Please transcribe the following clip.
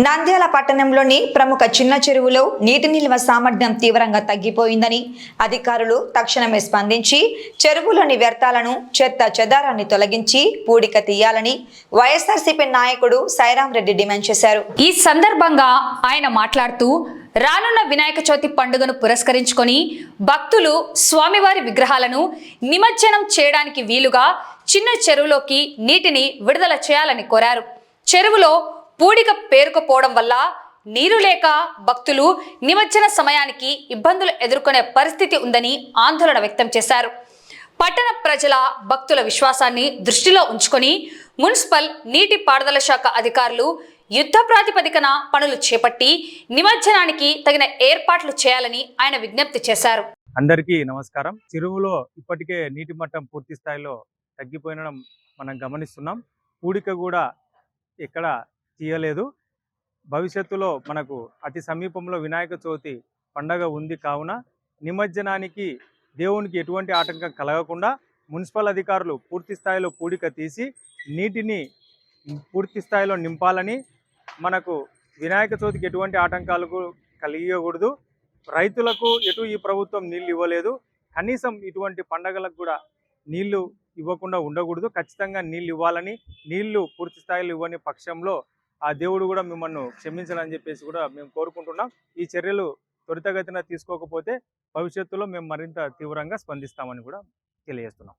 నంద్యాల పట్టణంలోని ప్రముఖ చిన్న చెరువులో నీటి నిల్వ సామర్థ్యం తీవ్రంగా తగ్గిపోయిందని అధికారులు తక్షణమే స్పందించి చెరువులోని వ్యర్థాలను చెత్త చెదారాన్ని తొలగించి పూడిక తీయాలని వైఎస్ఆర్సీపీ నాయకుడు సైరాం రెడ్డి డిమాండ్ చేశారు. ఈ సందర్భంగా ఆయన మాట్లాడుతూ రానున్న వినాయక చవితి పండుగను పురస్కరించుకొని భక్తులు స్వామివారి విగ్రహాలను నిమజ్జనం చేయడానికి వీలుగా చిన్న చెరువులోకి నీటిని విడుదల చేయాలని కోరారు. చెరువులో పూడిక పేరుకుపోవడం వల్ల నీరు లేక భక్తులు నిమజ్జన సమయానికి ఇబ్బందులు ఎదుర్కొనే పరిస్థితి ఉందని ఆందోళన వ్యక్తం చేశారు. పట్టణ ప్రజల భక్తుల విశ్వాసాన్ని దృష్టిలో ఉంచుకొని మున్సిపల్ నీటి పారుదల శాఖ అధికారులు యుద్ధ ప్రాతిపదికన పనులు చేపట్టి నిమజ్జనానికి తగిన ఏర్పాట్లు చేయాలని ఆయన విజ్ఞప్తి చేశారు. అందరికీ నమస్కారం. చెరువులో ఇప్పటికే నీటి మట్టం పూర్తి స్థాయిలో తగ్గిపోయినడం మనం గమనిస్తున్నాం. పూడిక కూడా ఎక్కడ తీయలేదు. భవిష్యత్తులో మనకు అతి సమీపంలో వినాయక చవితి పండగ ఉంది కావున నిమజ్జనానికి దేవునికి ఎటువంటి ఆటంకం కలగకుండా మున్సిపల్ అధికారులు పూర్తి స్థాయిలో పూడిక తీసి నీటిని పూర్తి స్థాయిలో నింపాలని, మనకు వినాయక చవితికి ఎటువంటి ఆటంకాలకు కలిగకూడదు. రైతులకు ఈ ప్రభుత్వం నీళ్ళు ఇవ్వలేదు. కనీసం ఇటువంటి పండగలకు కూడా నీళ్లు ఇవ్వకుండా ఉండకూడదు. ఖచ్చితంగా నీళ్ళు ఇవ్వాలని, నీళ్లు పూర్తి స్థాయిలో ఇవ్వని పక్షంలో ఆ దేవుడు కూడా మిమ్మల్ని క్షమించాలని చెప్పేసి కూడా మేము కోరుకుంటున్నాం. ఈ చర్యలు త్వరితగతిన తీసుకోకపోతే భవిష్యత్తులో మేము మరింత తీవ్రంగా స్పందిస్తామని కూడా తెలియజేస్తున్నాం.